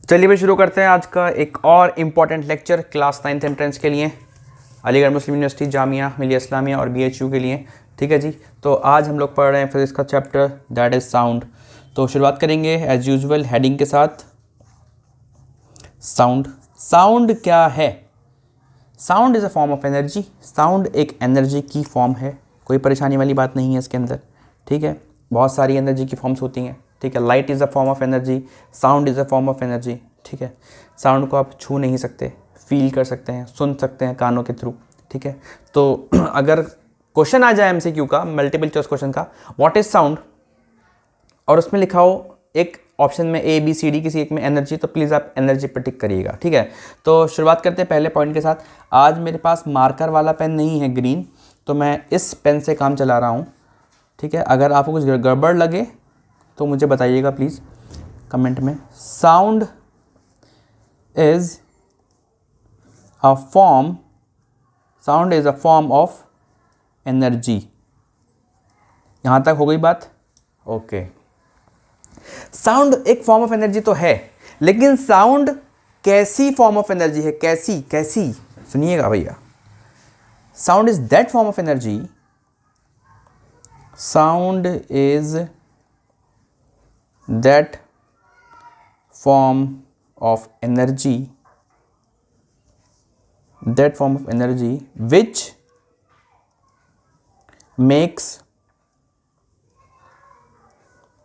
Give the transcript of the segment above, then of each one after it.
चलिए भाई शुरू करते हैं आज का एक और important lecture class 9th entrance के लिए, अलीगढ़ मुस्लिम यूनिवर्सिटी, जामिया मिलिया इस्लामिया और BHU के लिए। ठीक है जी। तो आज हम लोग पढ़ रहे हैं फिजिक्स का चैप्टर दैट इज़ साउंड। तो शुरुआत करेंगे एज यूजुअल हेडिंग के साथ। साउंड। साउंड क्या है? Sound is a form of energy. Sound एक एनर्जी की फॉर्म है, कोई परेशानी वाली बात नहीं है इसके अंदर। ठीक है, बहुत सारी एनर्जी की फॉर्म्स होती हैं। ठीक है, light is a form of energy, sound is a form of energy. ठीक है, साउंड को आप छू नहीं सकते, फील कर सकते हैं, सुन सकते हैं कानों के थ्रू। ठीक है, तो अगर क्वेश्चन आ जाए MCQ का, मल्टीपल चॉइस क्वेश्चन का, व्हाट इज साउंड, और उसमें लिखा हो एक ऑप्शन में ABCD किसी एक में एनर्जी, तो प्लीज़ आप एनर्जी पर टिक करिएगा। ठीक है, तो शुरुआत करते हैं पहले पॉइंट के साथ। आज मेरे पास मार्कर वाला पेन नहीं है ग्रीन, तो मैं इस पेन से काम चला रहा हूँ। ठीक है, अगर आपको कुछ गड़बड़ लगे तो मुझे बताइएगा प्लीज़ कमेंट में। Sound is a form, sound is a form of energy. यहाँ तक हो गई बात? ओके। साउंड एक फॉर्म ऑफ एनर्जी तो है, लेकिन साउंड कैसी फॉर्म ऑफ एनर्जी है? कैसी कैसी सुनिएगा भैया। Sound is that form of energy, sound is that form of energy, that form of energy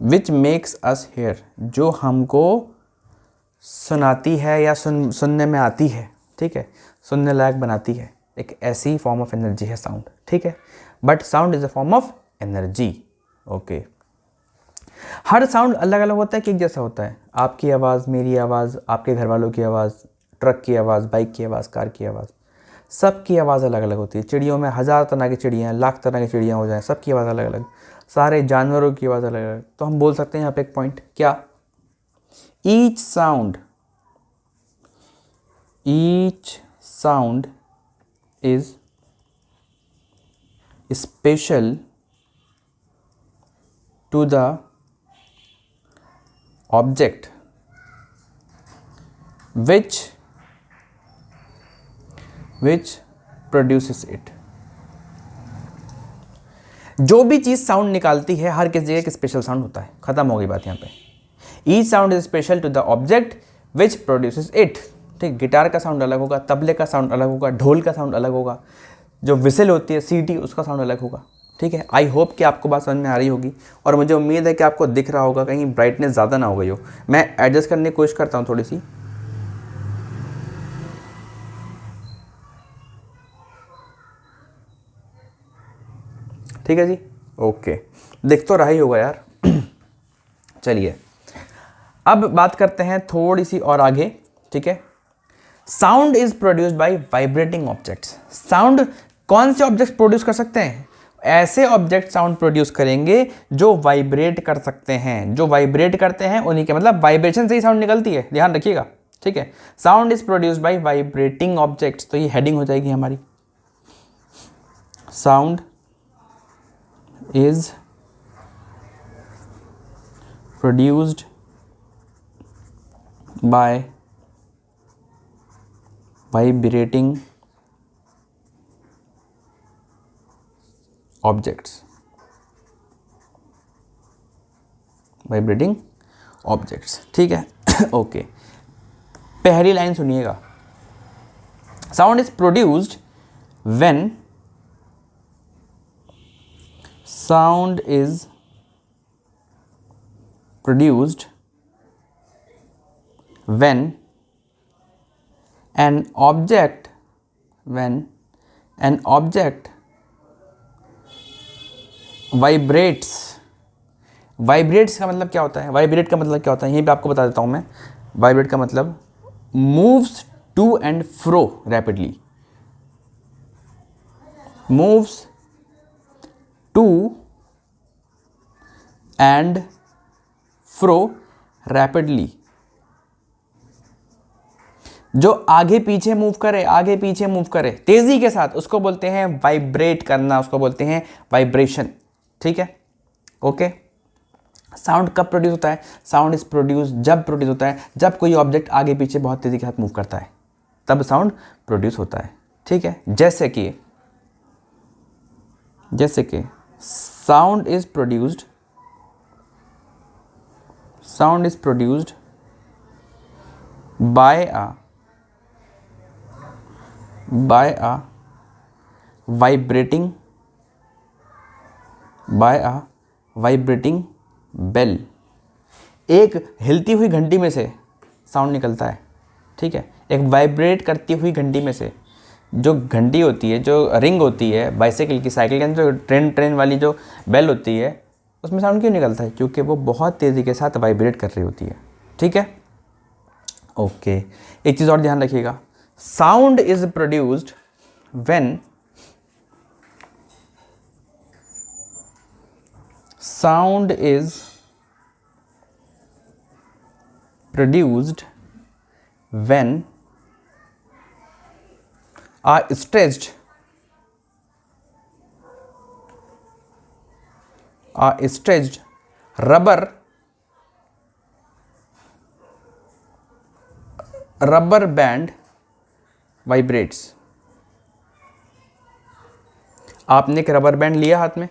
which makes us hair, जो हमको सुनाती है या सुनने में आती है। ठीक है, सुनने लायक बनाती है, एक ऐसी फॉर्म ऑफ एनर्जी है साउंड। ठीक है, but sound is a form of energy. Okay, her sound अलग अलग होता है कि एक जैसा होता है? आपकी आवाज़, मेरी आवाज़, आपके घर वालों की आवाज़, ट्रक की आवाज़, बाइक की आवाज़, कार की आवाज़, सबकी आवाज़ अलग अलग होती है। चिड़ियों में 1000 तरह की चिड़ियाँ, लाख तरह की चिड़ियाँ हो जाएं, सबकी आवाज़ अलग अलग, सारे जानवरों की आवाज़ अलग अलग। तो हम बोल सकते हैं यहाँ पे एक पॉइंट क्या, each sound is special to the object which produces it। जो भी चीज़ साउंड निकालती है, हर किसी जगह एक स्पेशल साउंड होता है। खत्म हो गई बात यहाँ पे। Each sound is special to the object which produces it. ठीक, गिटार का साउंड अलग होगा, तबले का साउंड अलग होगा, ढोल का साउंड अलग होगा, जो विसल होती है सीटी, उसका साउंड अलग होगा। ठीक है, आई होप कि आपको बात समझ में आ रही होगी, और मुझे उम्मीद है कि आपको दिख रहा होगा, कहीं ब्राइटनेस ज़्यादा ना हो गई हो। मैं एडजस्ट करने की कोशिश करता हूँ थोड़ी सी। ठीक है जी, ओके, दिख तो रहा ही होगा यार। चलिए अब बात करते हैं थोड़ी सी और आगे। ठीक है, sound is produced bye vibrating objects. Sound कौन से ऑब्जेक्ट प्रोड्यूस कर सकते हैं? ऐसे ऑब्जेक्ट साउंड प्रोड्यूस करेंगे जो वाइब्रेट कर सकते हैं। जो वाइब्रेट करते हैं उन्हीं के, मतलब वाइब्रेशन से ही साउंड निकलती है, ध्यान रखिएगा। ठीक है, sound is produced bye vibrating objects, तो ये हेडिंग हो जाएगी हमारी। Sound is produced by vibrating objects, vibrating objects। ठीक है, ओके, पहली लाइन सुनिएगा। Sound is produced when sound is produced when an object vibrates। Vibrates का मतलब क्या होता है? वाइब्रेट का मतलब क्या होता है, यहीं पे आपको बता देता हूँ मैं। वाइब्रेट का मतलब moves to and fro rapidly, moves to and fro rapidly. जो आगे पीछे मूव करे, आगे पीछे मूव करे तेजी के साथ, उसको बोलते हैं वाइब्रेट करना, उसको बोलते हैं वाइब्रेशन। ठीक है, ओके। साउंड कब प्रोड्यूस होता है? साउंड इज प्रोड्यूस जब प्रोड्यूस होता है जब कोई ऑब्जेक्ट आगे पीछे बहुत तेज़ी के साथ मूव करता है, तब साउंड प्रोड्यूस होता है। ठीक है, जैसे कि sound is produced by a vibrating bell. एक हिलती हुई घंटी में से साउंड निकलता है। ठीक है, एक वाइब्रेट करती हुई घंटी में से, जो घंटी होती है, जो रिंग होती है बाइसाइकिल की, साइकिल के अंदर जो ट्रेन वाली जो बेल होती है, उसमें साउंड क्यों निकलता है? क्योंकि वो बहुत तेज़ी के साथ वाइब्रेट कर रही होती है। ठीक है, ओके। एक चीज़ और ध्यान रखिएगा, sound is produced when a stretched rubber band vibrates। आपने एक रबर बैंड लिया हाथ में,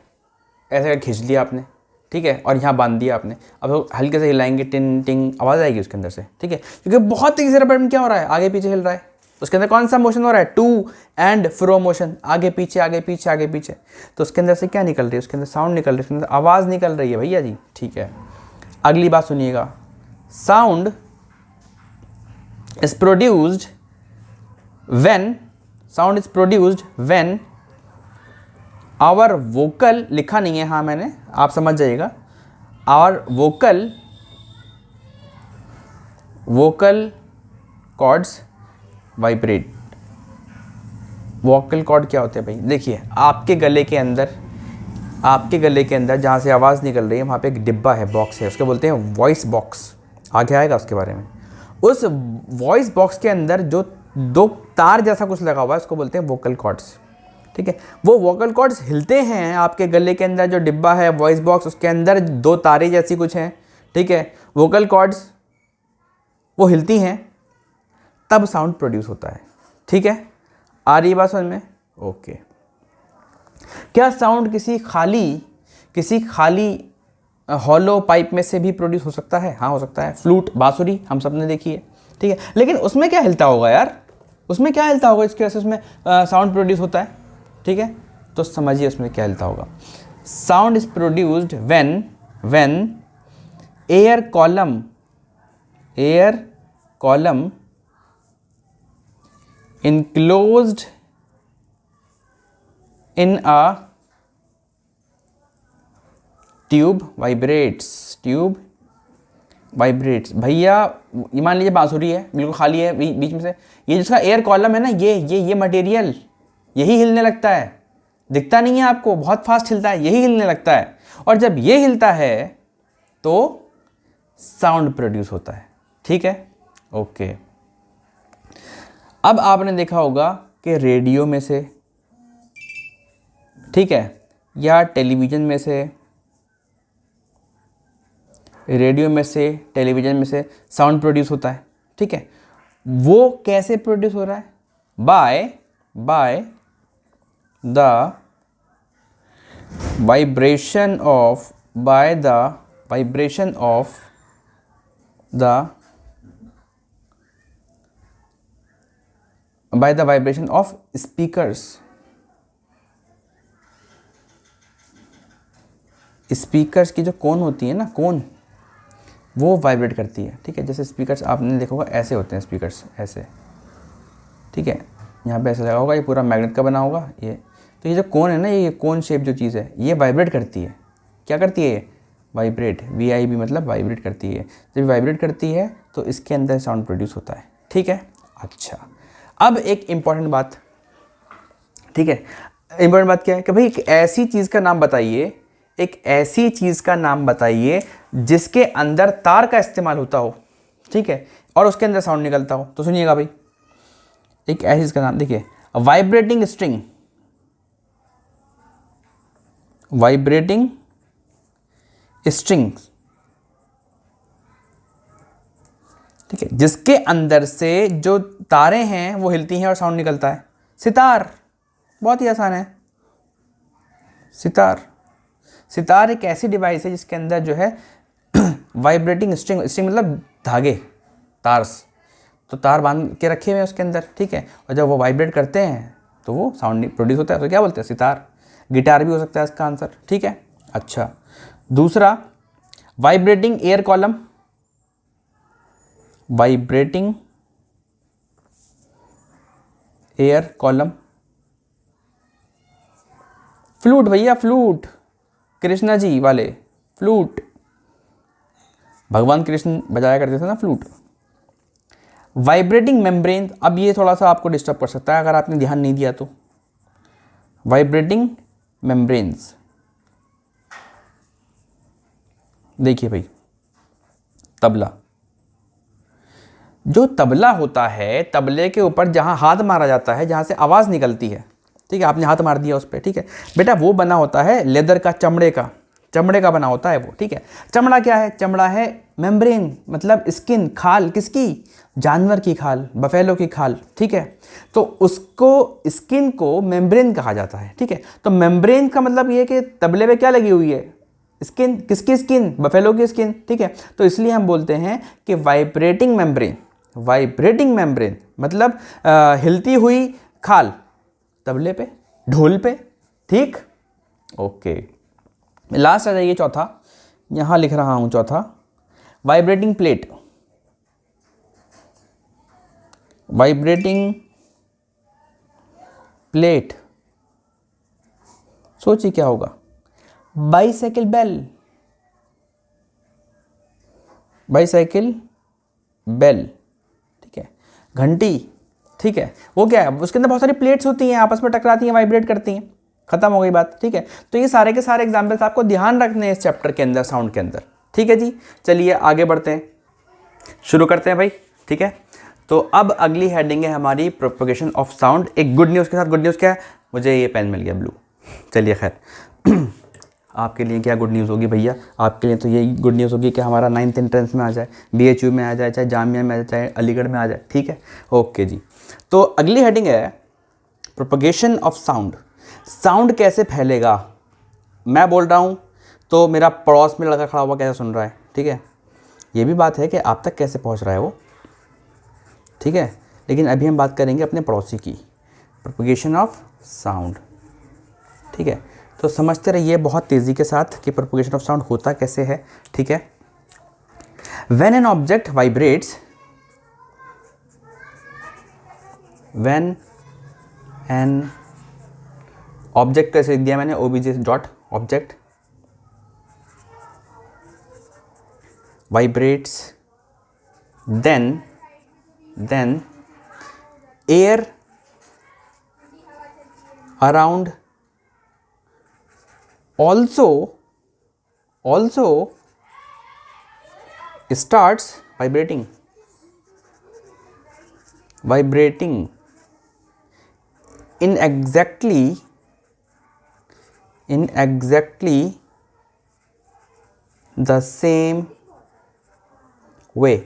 ऐसे खींच लिया आपने, ठीक है, और यहाँ बांध दिया आपने। अब तो हल्के से हिलाएंगे, टिन टिंग आवाज़ आएगी उसके अंदर से। ठीक है, क्योंकि बहुत तेज़ी से रबर बैंड क्या हो रहा है, आगे पीछे हिल रहा है। उसके अंदर कौन सा मोशन हो रहा है? टू एंड फ्रो मोशन, आगे पीछे आगे पीछे आगे पीछे। तो उसके अंदर से क्या निकल रही है? उसके अंदर साउंड निकल रही है, उसके अंदर आवाज़ निकल रही है भैया जी। ठीक है, अगली बात सुनिएगा, sound is produced when our vocal, लिखा नहीं है हाँ मैंने, आप समझ जाइएगा, our vocal cords vibrate. Vocal cord क्या होते हैं भाई? देखिए, आपके गले के अंदर जहाँ से आवाज़ निकल रही है वहाँ पे एक डिब्बा है, बॉक्स है, उसको बोलते हैं वॉइस बॉक्स। आगे आएगा उसके बारे में। उस वॉइस बॉक्स के अंदर जो दो तार जैसा कुछ लगा हुआ है उसको बोलते हैं वोकल कॉर्ड्स। ठीक है, वो वोकल कॉर्ड्स हिलते हैं आपके गले के अंदर, जो डिब्बा है वॉइस बॉक्स, उसके अंदर दो तारे जैसी कुछ हैं। ठीक है, वोकल कॉर्ड्स वो हिलती हैं, तब साउंड प्रोड्यूस होता है। ठीक है, आ रही बात समझ में? ओके। क्या साउंड किसी खाली हॉलो पाइप में से भी प्रोड्यूस हो सकता है? हाँ, हो सकता है। फ्लूट, बांसुरी हम सब ने देखी है। ठीक है, लेकिन उसमें क्या हिलता होगा यार? उसमें क्या हिलता होगा इसकी वजह से उसमें साउंड प्रोड्यूस होता है? ठीक है, तो समझिए उसमें क्या हिलता होगा। Sound is produced when air column enclosed in a tube vibrates। भैया ये मान लीजिए बांसुरी है, बिल्कुल खाली है बीच में से, ये जिसका एयर कॉलम है ना, ये मटेरियल यही हिलने लगता है। दिखता नहीं है आपको, बहुत फास्ट हिलता है, यही हिलने लगता है। और जब ये हिलता है तो साउंड प्रोड्यूस होता है। ठीक है, ओके। अब आपने देखा होगा कि रेडियो में से, ठीक है, या टेलीविज़न में से साउंड प्रोड्यूस होता है। ठीक है, वो कैसे प्रोड्यूस हो रहा है? By the vibration of speakers की जो कोन होती है ना, कोन, वो वाइब्रेट करती है। ठीक है, जैसे स्पीकर्स आपने देखा होगा ऐसे होते हैं स्पीकर्स, ऐसे। ठीक है, यहाँ पे ऐसे लगा होगा, ये पूरा मैग्नेट का बना होगा ये। तो ये जो कोन है ना, ये कोन शेप जो चीज़ है, ये वाइब्रेट करती है। क्या करती है? वाइब्रेट, VIB मतलब वाइब्रेट करती है। जब वाइब्रेट करती है तो इसके अंदर साउंड प्रोड्यूस होता है। ठीक है, अच्छा। अब एक इम्पॉर्टेंट बात, ठीक है, इम्पॉर्टेंट बात क्या है कि भाई एक ऐसी चीज़ का नाम बताइए जिसके अंदर तार का इस्तेमाल होता हो, ठीक है, और उसके अंदर साउंड निकलता हो। तो सुनिएगा भाई, एक ऐसी चीज़ का नाम देखिए, वाइब्रेटिंग स्ट्रिंग्स ठीक है, जिसके अंदर से जो तारें हैं वो हिलती हैं और साउंड निकलता है। सितार, बहुत ही आसान है। सितार एक ऐसी डिवाइस है जिसके अंदर जो है वाइब्रेटिंग स्ट्रिंग मतलब धागे, तार्स, तो तार बांध के रखे हुए हैं उसके अंदर, ठीक है, और जब वो वाइब्रेट करते हैं तो वो साउंड प्रोड्यूस होता है, तो क्या बोलते हैं, सितार। गिटार भी हो सकता है इसका आंसर, ठीक है। अच्छा, दूसरा vibrating air column, vibrating air column, flute भैया, फ्लूट, कृष्णा जी वाले फ्लूट, भगवान कृष्ण बजाया करते थे ना फ्लूट। वाइब्रेटिंग मेम्ब्रेन, अब ये थोड़ा सा आपको डिस्टर्ब कर सकता है अगर आपने ध्यान नहीं दिया तो। वाइब्रेटिंग मेम्ब्रेन्स, देखिए भाई, तबला, जो तबला होता है, तबले के ऊपर जहां हाथ मारा जाता है, जहां से आवाज़ निकलती है, ठीक है, आपने हाथ मार दिया उस पर, ठीक है बेटा, वो बना होता है लेदर का, चमड़े का बना होता है वो, ठीक है। चमड़ा क्या है, चमड़ा है मेम्ब्रेन, मतलब स्किन, खाल, किसकी, जानवर की खाल, बफेलो की खाल, ठीक है, तो उसको, स्किन को मेम्ब्रेन कहा जाता है, ठीक है। तो मेम्ब्रेन का मतलब ये कि तबले पे क्या लगी हुई है, स्किन, किसकी स्किन, बफेलो की स्किन, ठीक है। तो इसलिए हम बोलते हैं कि वाइब्रेटिंग मेम्ब्रेन मतलब हिलती हुई खाल तबले पे, ढोल पे, ठीक, ओके। लास्ट आ जाइए चौथा, यहां लिख रहा हूं चौथा, वाइब्रेटिंग प्लेट, वाइब्रेटिंग प्लेट, सोचिए क्या होगा, बाईसाइकिल बेल, बाईसाइकिल बेल, ठीक है, घंटी, ठीक है, वो क्या है, उसके अंदर बहुत सारी प्लेट्स होती हैं, आपस में टकराती हैं, वाइब्रेट करती हैं, खत्म हो गई बात, ठीक है। तो ये सारे के सारे एग्जाम्पल्स आपको ध्यान रखने हैं इस चैप्टर के अंदर, साउंड के अंदर, ठीक है जी। चलिए आगे बढ़ते हैं, शुरू करते हैं भाई, ठीक है। तो अब अगली हेडिंग है हमारी प्रोपगेशन ऑफ साउंड। एक गुड न्यूज़ के साथ, गुड न्यूज़ क्या है, मुझे ये पेन मिल गया ब्लू, चलिए खैर आपके लिए क्या गुड न्यूज़ होगी भैया, आपके लिए तो यही गुड न्यूज़ होगी कि हमारा 9th एंट्रेंस में आ जाए, BHU में आ जाए, चाहे जामिया में आ जाए, चाहे अलीगढ़ में आ जाए, ठीक है, ओके जी। तो अगली हेडिंग है प्रोपगेशन ऑफ साउंड। साउंड कैसे फैलेगा, मैं बोल रहा हूँ तो मेरा पड़ोस में लड़का खड़ा हुआ कैसे सुन रहा है, ठीक है, ये भी बात है कि आप तक कैसे पहुँच रहा है वो, ठीक है। लेकिन अभी हम बात करेंगे अपने पड़ोसी की, प्रोपगेशन ऑफ साउंड, ठीक है। तो समझते रहिए बहुत तेज़ी के साथ कि प्रोपगेशन ऑफ साउंड होता कैसे है, ठीक है। When an object vibrates, when an object कैसे लिख दिया मैंने, OBJ dot object vibrates, then air around also starts vibrating in exactly the same way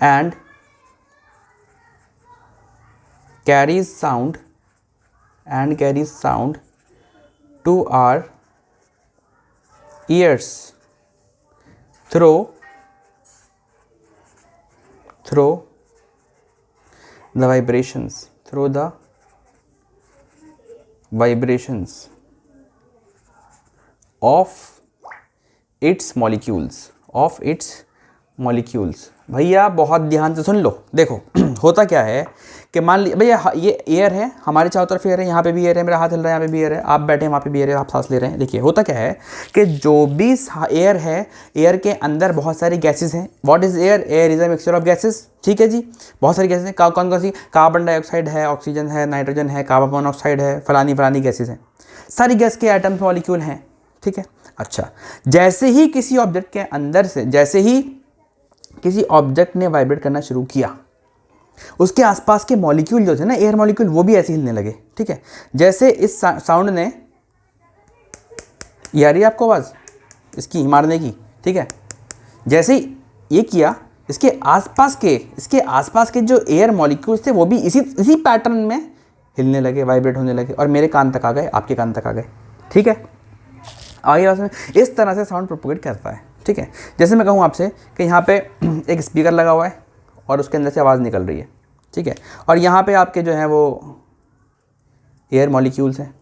and carries sound to our ears through the vibrations of its molecules। भैया बहुत ध्यान से सुन लो, देखो होता क्या है कि मान लीजिए भैया ये एयर है, हमारे चारों तरफ एयर है, यहाँ पे भी एयर है, मेरा हाथ हिल रहा है, यहाँ पे भी एयर है, आप बैठे हैं वहाँ पे भी एयर है, आप सांस ले रहे हैं। देखिए होता क्या है कि जो भी एयर है, एयर के अंदर बहुत सारी गैसेस हैं। What is air, air is a mixture of gases, ठीक है जी, बहुत सारी गैसेस हैं। कौन कौन सी, कार्बन डाइऑक्साइड है, ऑक्सीजन है, नाइट्रोजन है, कार्बन मोनोऑक्साइड है, फलानी गैसेस हैं, सारी गैस के एटम्स मॉलिक्यूल हैं, ठीक है। अच्छा, जैसे ही किसी ऑब्जेक्ट के अंदर से, जैसे ही किसी ऑब्जेक्ट ने वाइब्रेट करना शुरू किया, उसके आसपास के मॉलिक्यूल जो थे ना, एयर मॉलिक्यूल, वो भी ऐसे हिलने लगे, ठीक है। जैसे इस साउंड ने, ये आ रही है आपको आवाज़ इसकी मारने की, ठीक है, जैसे ही ये किया इसके आसपास के जो एयर मॉलिक्यूल्स थे वो भी इसी पैटर्न में हिलने लगे, वाइब्रेट होने लगे और मेरे कान तक आ गए, आपके कान तक आ गए। ठीक है, आगे बात में इस तरह से साउंड प्रोपोगेट करता है। ठीक है, जैसे मैं कहूँ आपसे कि यहाँ पे एक स्पीकर लगा हुआ है और उसके अंदर से आवाज़ निकल रही है। ठीक है, और यहाँ पे आपके जो है वो एयर मॉलिक्यूल्स हैं।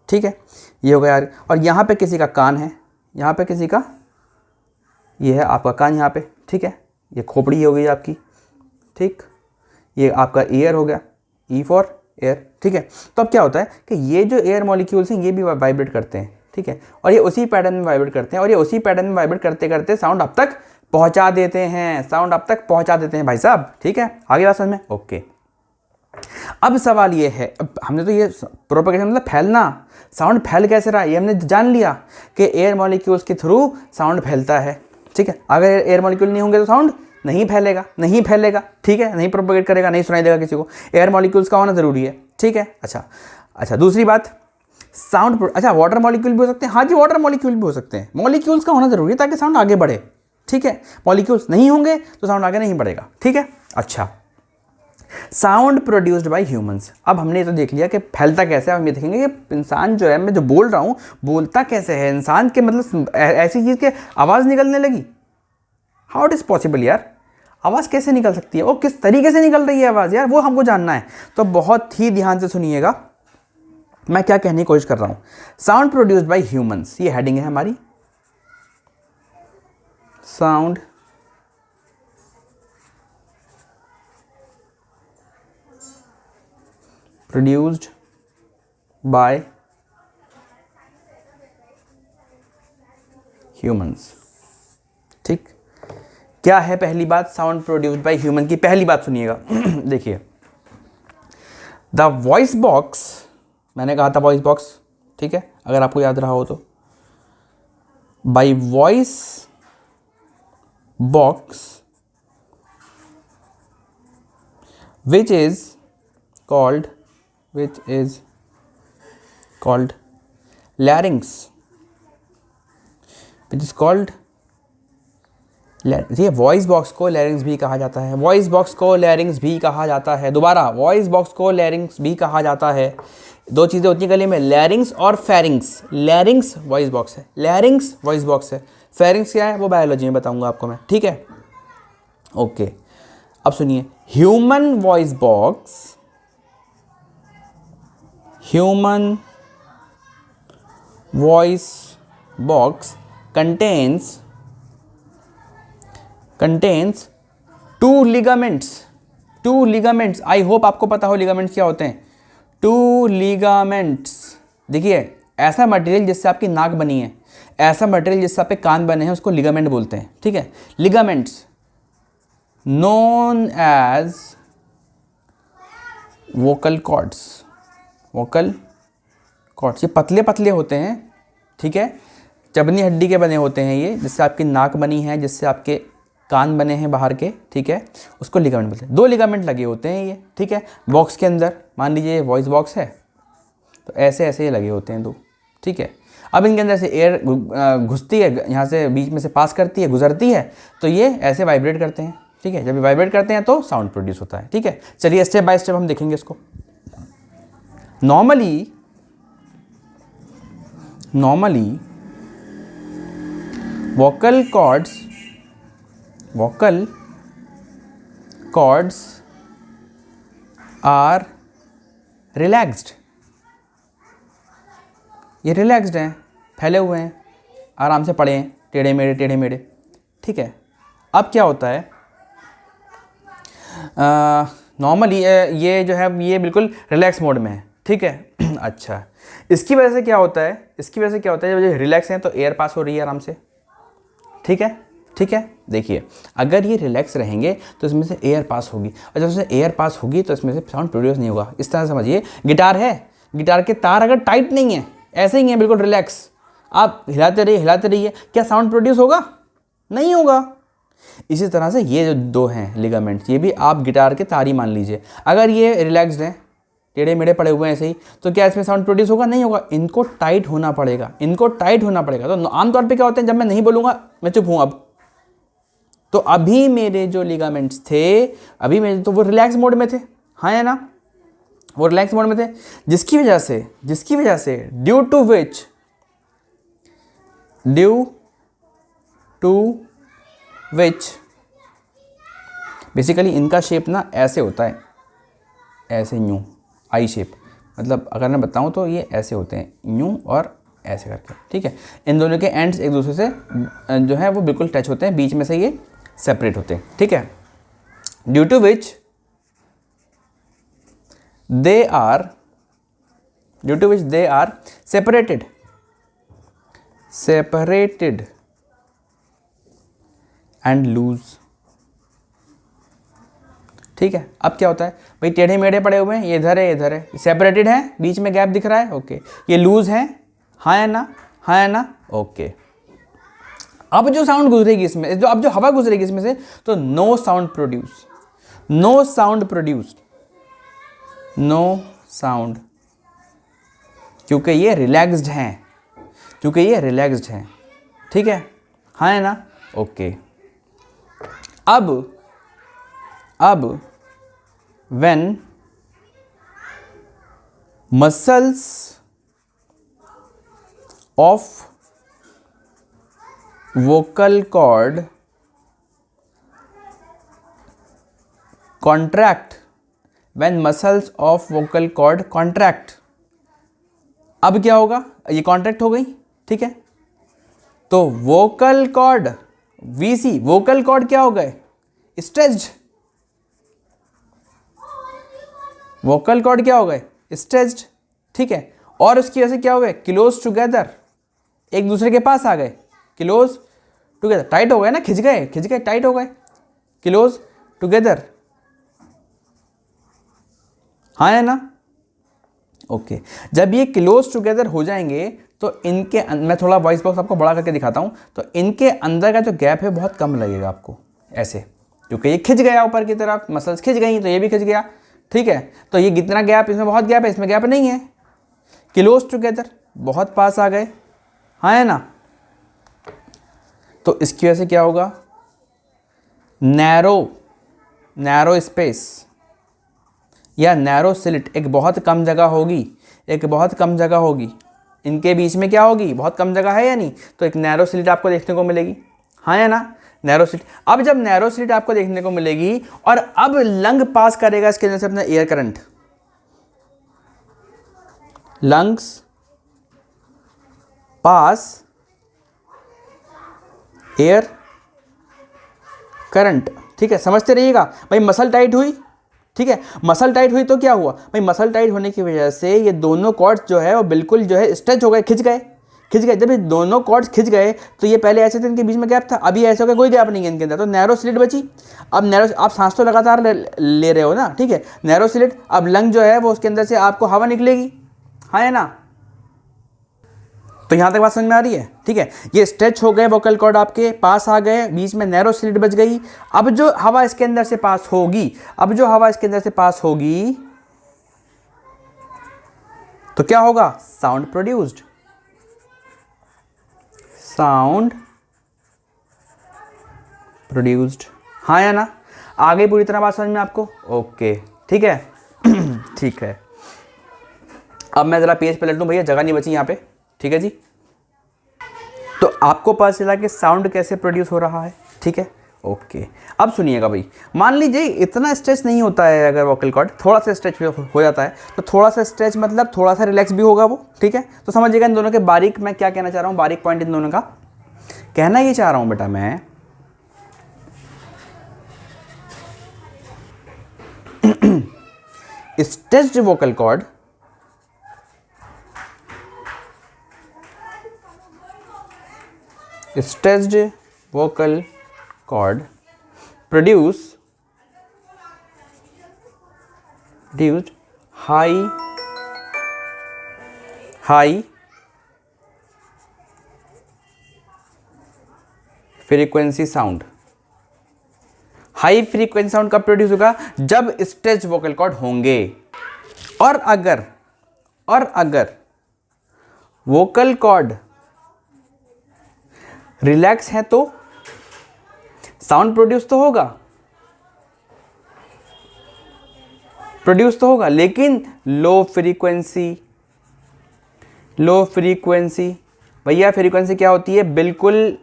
ठीक है, ये हो गया यार, और यहाँ पे किसी का कान है, यहाँ पे किसी का, ये है आपका कान यहाँ पे। ठीक है, ये खोपड़ी हो गई आपकी। ठीक, ये आपका ईयर हो गया, ई फॉर एयर। ठीक है, तो अब क्या होता है कि ये जो एयर मॉलिक्यूल्स हैं ये भी वाइब्रेट करते हैं। ठीक है, और ये उसी पैटर्न में वाइब्रेट करते हैं, और ये उसी पैटर्न में वाइब्रेट करते करते साउंड अब तक पहुंचा देते हैं भाई साहब। ठीक है, आगे बात समझ में? ओके, अब सवाल ये है, अब हमने तो ये प्रोपेगेशन मतलब फैलना, साउंड फैल कैसे रहा है ये हमने जान लिया कि एयर मॉलिक्यूल्स के थ्रू साउंड फैलता है। ठीक है, अगर एयर मॉलिक्यूल नहीं होंगे तो साउंड नहीं फैलेगा। ठीक है, नहीं प्रोपेगेट करेगा, नहीं सुनाई देगा किसी को। एयर मॉलिक्यूल्स का होना ज़रूरी है। ठीक है, अच्छा दूसरी बात, साउंड, अच्छा वाटर मॉलिक्यूल भी हो सकते हैं। हाँ जी, वाटर मॉलिक्यूल भी हो सकते हैं। मॉलिक्यूल्स का होना ज़रूरी है ताकि साउंड आगे बढ़े। ठीक है, मॉलिक्यूल्स नहीं होंगे तो साउंड आगे नहीं बढ़ेगा। ठीक है, अच्छा, साउंड प्रोड्यूस्ड बाय ह्यूमंस। अब हमने ये तो देख लिया कि फैलता कैसे है। हम ये देखेंगे कि इंसान जो है, मैं जो बोल रहा हूँ, बोलता कैसे है इंसान के, मतलब ऐसी चीज़ के आवाज़ निकलने लगी। हाउ इट इज़ पॉसिबल यार, आवाज़ कैसे निकल सकती है, वो किस तरीके से निकल रही है आवाज़ यार, वो हमको जानना है। तो बहुत ही ध्यान से सुनिएगा मैं क्या कहने की कोशिश कर रहा हूँ। साउंड प्रोड्यूस्ड बाय ह्यूमंस, ये हेडिंग है हमारी। Sound produced by humans. ठीक, क्या है पहली बात साउंड प्रोड्यूस्ड बाय ह्यूमन की? पहली बात सुनिएगा देखिए, द वॉइस बॉक्स, मैंने कहा था वॉइस बॉक्स। ठीक है, अगर आपको याद रहा हो तो, bye voice box which is called larynx, which is called, ये वॉइस बॉक्स को लैरिंग्स भी कहा जाता है। वॉइस बॉक्स को लैरिंग्स भी कहा जाता है। दोबारा, वॉइस बॉक्स को लैरिंग्स भी कहा जाता है। दो चीज़ें होती हैं गले में, लैरिंग्स और फेरिंग्स। लैरिंग्स वॉइस बॉक्स है, लैरिंग्स वॉइस बॉक्स है। फेरिंग्स क्या है वो बायोलॉजी में बताऊंगा आपको मैं। ठीक है, ओके, अब सुनिए, human voice box, human voice box contains two ligaments। I hope आपको पता हो लिगामेंट्स क्या होते हैं। टू लिगामेंट्स, देखिए, ऐसा मटेरियल जिससे आपकी नाक बनी है, ऐसा मटेरियल जिससे आपके कान बने हैं, उसको लिगामेंट बोलते हैं। ठीक है, ligaments known as vocal cords. ये पतले पतले होते हैं। ठीक है, चबनी हड्डी के बने होते हैं ये, जिससे आपकी नाक बनी है, जिससे आपके कान बने हैं बाहर के। ठीक है, उसको लिगामेंट बोलते हैं। दो लिगामेंट लगे होते हैं ये। ठीक है, बॉक्स के अंदर, मान लीजिए वॉइस बॉक्स है तो ऐसे ऐसे ये लगे होते हैं दो। ठीक है, अब इनके अंदर से एयर घुसती है, यहाँ से बीच में से पास करती है, गुजरती है, तो ये ऐसे वाइब्रेट करते हैं। ठीक है, जब ये वाइब्रेट करते हैं तो साउंड प्रोड्यूस होता है। ठीक है, चलिए स्टेप बाय स्टेप हम देखेंगे इसको। Normally vocal cords are relaxed। ये रिलैक्स्ड हैं, फैले हुए हैं, आराम से पड़े हैं, टेढ़े मेढ़े। ठीक है, अब क्या होता है, नॉर्मली ये जो है ये बिल्कुल रिलैक्स मोड में है। ठीक है, अच्छा, इसकी वजह से क्या होता है, जब ये रिलैक्स हैं तो एयर पास हो रही है आराम से। ठीक है, देखिए, अगर ये रिलैक्स रहेंगे तो इसमें से एयर पास होगी, और जब इसमें एयर पास होगी तो इसमें से साउंड प्रोड्यूस नहीं होगा। इस तरह समझिए, गिटार है, गिटार के तार अगर टाइट नहीं है, ऐसे ही है बिल्कुल रिलैक्स, आप हिलाते रहिए, क्या साउंड प्रोड्यूस होगा? नहीं होगा। इसी तरह से ये जो दो हैं लिगामेंट्स, ये भी आप गिटार के तार ही मान लीजिए, अगर ये रिलैक्स्ड हैं, टेढ़े मेढ़े पड़े हुए हैं ऐसे ही, तो क्या इसमें साउंड प्रोड्यूस होगा? नहीं होगा। इनको टाइट होना पड़ेगा। तो आमतौर पे क्या होता है, जब मैं नहीं बोलूँगा, मैं चुप हूँ, अब तो अभी मेरे जो लिगामेंट्स थे, अभी मेरे तो वो रिलैक्स मोड में थे, हाँ या ना, वो रिलैक्स मोड में थे, जिसकी वजह से ड्यू टू विच बेसिकली इनका शेप ना ऐसे होता है, ऐसे यूं, आई शेप, मतलब अगर मैं बताऊं तो ये ऐसे होते हैं, यूं और ऐसे करके, ठीक है। इन दोनों के एंड्स एक दूसरे से जो है वो बिल्कुल टच होते हैं, बीच में से ये सेपरेट होते हैं, ठीक है। Due to which they are separated and loose, ठीक है। अब क्या होता है भाई, टेढ़े मेढ़े पड़े हुए हैं, ये इधर है, सेपरेटेड है, बीच में गैप दिख रहा है, ओके। ये लूज है, हाँ या ना, ओके। अब जो साउंड गुजरेगी इसमें, अब जो हवा गुजरेगी इसमें से, तो नो साउंड प्रोड्यूस, क्योंकि ये रिलैक्स्ड हैं, ठीक है, हाँ या ना, ओके। अब when muscles of vocal cord contract, अब क्या होगा, ये कॉन्ट्रैक्ट हो गई, ठीक है। तो vocal cord VC, vocal cord क्या हो गए, स्ट्रेच्ड, वोकल कॉर्ड क्या हो गए, स्ट्रेच्ड, ठीक है। और उसकी वजह से क्या हो गए, क्लोज टुगेदर, एक दूसरे के पास आ गए, क्लोज टुगेदर, टाइट हो गए ना, खिंच गए टाइट हो गए, क्लोज टुगेदर, हाँ है ना, ओके। जब ये क्लोज टुगेदर हो जाएंगे तो इनके मैं थोड़ा वॉइस बॉक्स आपको बड़ा करके दिखाता हूँ, तो इनके अंदर का जो गैप है बहुत कम लगेगा आपको, ऐसे, क्योंकि ये खिंच गया ऊपर की तरफ, मसल्स खिंच गई तो ये भी खिंच गया, ठीक है। तो ये कितना गैप, इसमें बहुत गैप है, इसमें गैप नहीं है, क्लोज टुगेदर, बहुत पास आ गए, हाँ है ना। तो इसकी वजह से क्या होगा, नैरो स्पेस या नैरो स्लिट, एक बहुत कम जगह होगी, इनके बीच में क्या होगी, बहुत कम जगह है या नहीं, तो एक नैरो स्लिट आपको देखने को मिलेगी, हाँ या ना, नैरो स्लिट। अब जब नैरो स्लिट आपको देखने को मिलेगी और अब लंग पास करेगा इसके अंदर से अपना एयर करंट, लंग्स पास एयर करंट, ठीक है, समझते रहिएगा भाई। मसल टाइट हुई, ठीक है, मसल टाइट हुई तो क्या हुआ भाई, मसल टाइट होने की वजह से ये दोनों कॉर्ड्स जो है वो बिल्कुल जो है स्ट्रेच हो गए, खिंच गए। जब ये दोनों कॉर्ड्स खिंच गए तो ये पहले ऐसे थे, इनके बीच में गैप था, अभी ऐसे हो गया, कोई गैप नहीं है इनके अंदर, तो नैरो स्लिट बची। अब नैरो, आप सांस तो लगातार ले रहे हो ना, ठीक है, नैरो स्लिट, अब लंग जो है वो उसके अंदर से आपको हवा निकलेगी, हाँ है ना। तो यहाँ तक बात समझ में आ रही है, ठीक है। ये स्ट्रेच हो गए, वोकल कॉर्ड आपके पास आ गए, बीच में नैरो स्लिट बच गई। अब जो हवा इसके अंदर से पास होगी, तो क्या होगा, साउंड प्रोड्यूस्ड, हाँ या ना। आ गई पूरी तरह बात समझ में आपको, ओके, ठीक है। ठीक है, अब मैं जरा पेज पे लटूं भैया, जगह नहीं बची यहाँ पे, ठीक है जी। तो आपको पता चला कि साउंड कैसे प्रोड्यूस हो रहा है, ठीक है, ओके। अब सुनिएगा भाई, मान लीजिए इतना स्ट्रेच नहीं होता है, अगर वोकल कॉर्ड थोड़ा सा स्ट्रेच हो जाता है, तो थोड़ा सा स्ट्रेच मतलब थोड़ा सा रिलैक्स भी होगा वो, ठीक है। तो समझिएगा इन दोनों के बारीक, मैं क्या कहना चाह रहा हूँ, बारीक पॉइंट इन दोनों का कहना ये चाह रहा हूँ बेटा मैं, stretched vocal cord produced high frequency sound। High frequency sound कब प्रोड्यूस होगा, जब स्ट्रेच वोकल कॉर्ड होंगे। और अगर वोकल कॉर्ड रिलैक्स है तो साउंड प्रोड्यूस तो होगा, लेकिन लो फ्रीक्वेंसी। भैया फ्रीक्वेंसी क्या होती है, बिल्कुल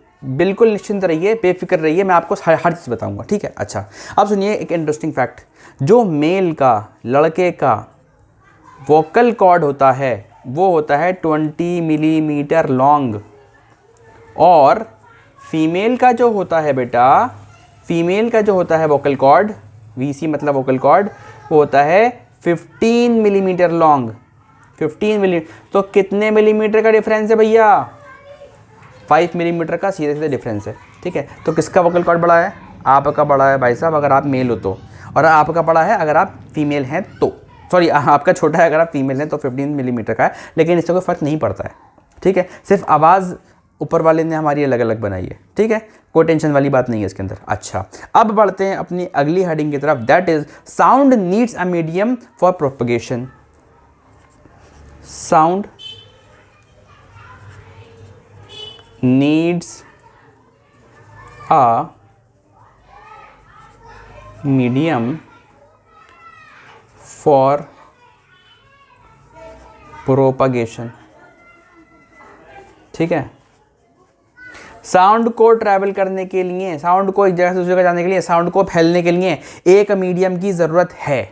निश्चिंत रहिए, बेफिक्र रहिए, मैं आपको हर चीज़ बताऊंगा, ठीक है। अच्छा, अब सुनिए एक इंटरेस्टिंग फैक्ट, जो मेल का, लड़के का वोकल कॉर्ड होता है वो होता है 20 मिलीमीटर लॉन्ग, और फीमेल का जो होता है बेटा, फीमेल का जो होता है वोकल कॉर्ड, VC मतलब वोकल कॉर्ड, वो होता है 15 मिलीमीटर लॉन्ग। 15 मिलीमीटर, तो कितने मिलीमीटर का डिफरेंस है भैया, 5 मिलीमीटर का सीधे सीधे डिफरेंस है, ठीक है। तो किसका वोकल कॉर्ड बड़ा है, आपका बड़ा है भाई साहब अगर आप मेल हो तो, और आपका बड़ा है अगर आप फीमेल हैं तो, सॉरी आपका छोटा है अगर आप फीमेल हैं तो 15 मिलीमीटर का है, लेकिन इससे कोई फ़र्क नहीं पड़ता है, ठीक है। सिर्फ आवाज़ ऊपर वाले ने हमारी अलग अलग बनाई है, ठीक है, कोई टेंशन वाली बात नहीं है इसके अंदर। अच्छा, अब बढ़ते हैं अपनी अगली हेडिंग की तरफ, that is sound needs a medium for propagation. Sound needs a medium for propagation, ठीक है। साउंड को ट्रैवल करने के लिए, साउंड को एक जगह से दूसरी जगह जाने के लिए, साउंड को फैलने के लिए एक मीडियम की ज़रूरत है,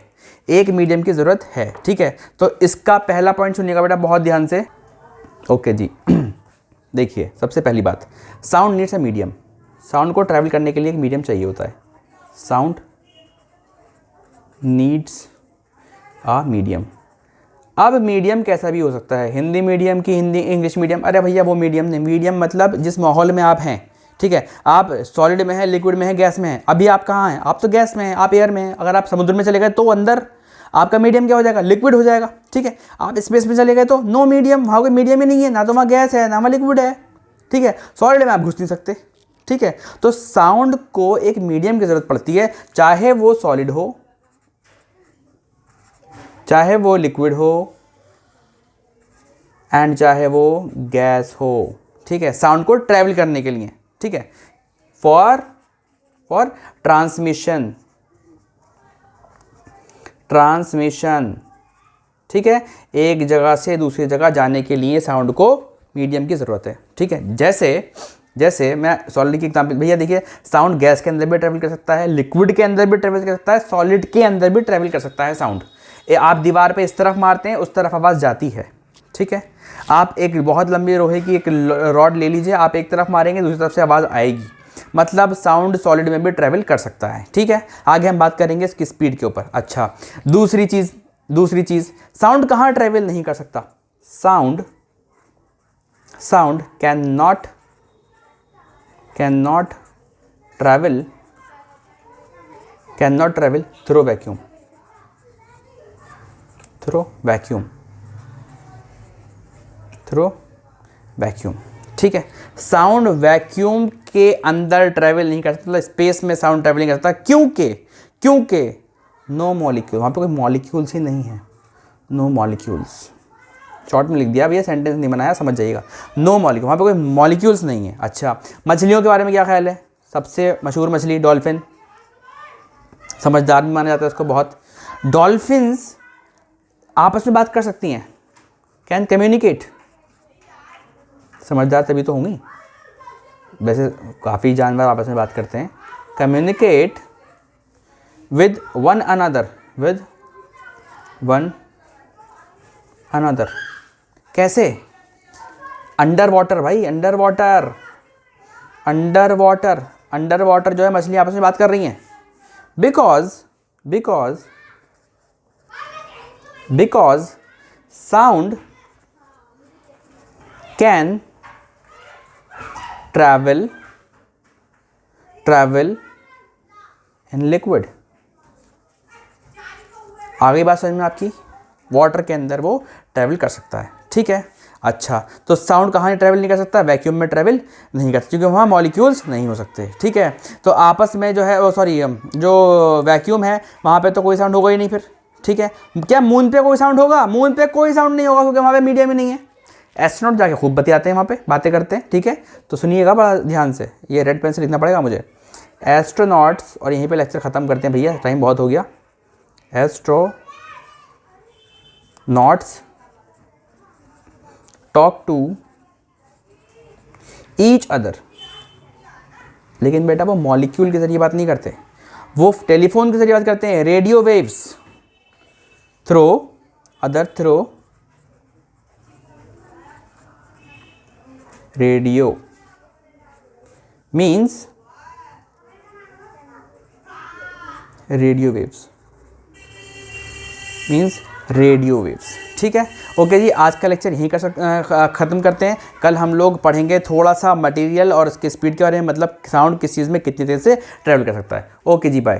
एक मीडियम की ज़रूरत है, ठीक है। तो इसका पहला पॉइंट सुनिएगा बेटा बहुत ध्यान से, ओके जी। देखिए सबसे पहली बात, sound needs a medium, sound को ट्रैवल करने के लिए एक मीडियम चाहिए होता है, साउंड नीड्स अ मीडियम। अब मीडियम कैसा भी हो सकता है, हिंदी मीडियम की हिंदी, इंग्लिश मीडियम, अरे भैया वो मीडियम नहीं, मीडियम मतलब जिस माहौल में आप हैं, ठीक है। आप सॉलिड में हैं, लिक्विड में हैं, गैस में हैं, अभी आप कहाँ हैं, आप तो गैस में हैं, आप एयर में हैं। अगर आप समुद्र में चले गए तो अंदर आपका मीडियम क्या हो जाएगा, लिक्विड हो जाएगा, ठीक है। आप स्पेस में चले गए तो नो मीडियम, वहाँ कोई मीडियम ही नहीं है, ना तो वहाँ गैस है ना वहाँ लिक्विड है, ठीक है। सॉलिड में आप घुस नहीं सकते, ठीक है। तो साउंड को एक मीडियम की ज़रूरत पड़ती है, चाहे वो सॉलिड हो, चाहे वो लिक्विड हो, एंड चाहे वो गैस हो, ठीक है, साउंड को ट्रैवल करने के लिए, ठीक है, फॉर ट्रांसमिशन, ठीक है, एक जगह से दूसरी जगह जाने के लिए साउंड को मीडियम की ज़रूरत है, ठीक है। जैसे मैं सॉलिड की एग्जांपल, भैया देखिए साउंड गैस के अंदर भी ट्रैवल कर सकता है, लिक्विड के अंदर भी ट्रैवल कर सकता है, सॉलिड के अंदर भी ट्रैवल कर सकता है साउंड। आप दीवार पे इस तरफ मारते हैं, उस तरफ आवाज़ जाती है, ठीक है। आप एक बहुत लंबी लोहे की एक रॉड ले लीजिए, आप एक तरफ मारेंगे दूसरी तरफ से आवाज़ आएगी, मतलब साउंड सॉलिड में भी ट्रैवल कर सकता है, ठीक है। आगे हम बात करेंगे इसकी स्पीड के ऊपर। अच्छा, दूसरी चीज़ साउंड कहाँ ट्रैवल नहीं कर सकता, sound can not travel through vacuum, ठीक है। साउंड वैक्यूम के अंदर ट्रैवल नहीं कर सकता, मतलब स्पेस में साउंड ट्रैवल नहीं कर सकता, क्योंकि नो मॉलिक्यूल, वहाँ पे कोई मॉलिक्यूल्स ही नहीं है, नो मॉलिक्यूल्स, शॉर्ट में लिख दिया भैया, सेंटेंस नहीं बनाया, समझ जाइएगा, नो मॉलिक्यूल, वहाँ पे कोई मॉलिक्यूल्स नहीं है। अच्छा, मछलियों के बारे में क्या ख्याल है, सबसे मशहूर मछली डॉल्फिन, समझदार भी माना जाता है उसको बहुत। डॉल्फिन्स आपस में बात कर सकती हैं, कैन कम्युनिकेट, समझदार तभी तो होंगी, वैसे काफ़ी जानवर आपस में बात करते हैं, कम्युनिकेट विद वन अनदर, कैसे, अंडर वाटर भाई, अंडर वाटर जो है मछली आपस में बात कर रही हैं, because sound can travel in liquid. आ गई बात समझ में आपकी, वाटर के अंदर वो ट्रैवल कर सकता है, ठीक है। अच्छा, तो साउंड कहाँ ट्रैवल नहीं कर सकता, वैक्यूम में ट्रैवल नहीं कर सकता, क्योंकि वहाँ मॉलिक्यूल्स नहीं हो सकते, ठीक है। तो आपस में जो है जो वैक्यूम है वहाँ पे तो कोई साउंड होगा ही नहीं फिर, ठीक है। क्या मून पे कोई साउंड होगा, मून पे कोई साउंड नहीं होगा, क्योंकि वहाँ पे मीडियम ही नहीं है। एस्ट्रोनॉट जाके खूब बतियाते हैं वहाँ पे, बातें करते हैं, ठीक है। तो सुनिएगा बड़ा ध्यान से, ये रेड पेन से लिखना पड़ेगा मुझे। एस्ट्रोनॉट्स, और यहीं पे लेक्चर ख़त्म करते हैं भैया, टाइम बहुत हो गया। Astronauts talk to each other, लेकिन बेटा वो मॉलिक्यूल के जरिए बात नहीं करते, वो टेलीफोन के जरिए बात करते हैं, radio waves through radio means radio waves, ठीक है। ओके जी, आज का लेक्चर यहीं ख़त्म करते हैं। कल हम लोग पढ़ेंगे थोड़ा सा मटेरियल और उसके स्पीड के बारे में, मतलब साउंड किस चीज़ में कितनी तेज़ से ट्रैवल कर सकता है। ओके जी, बाय।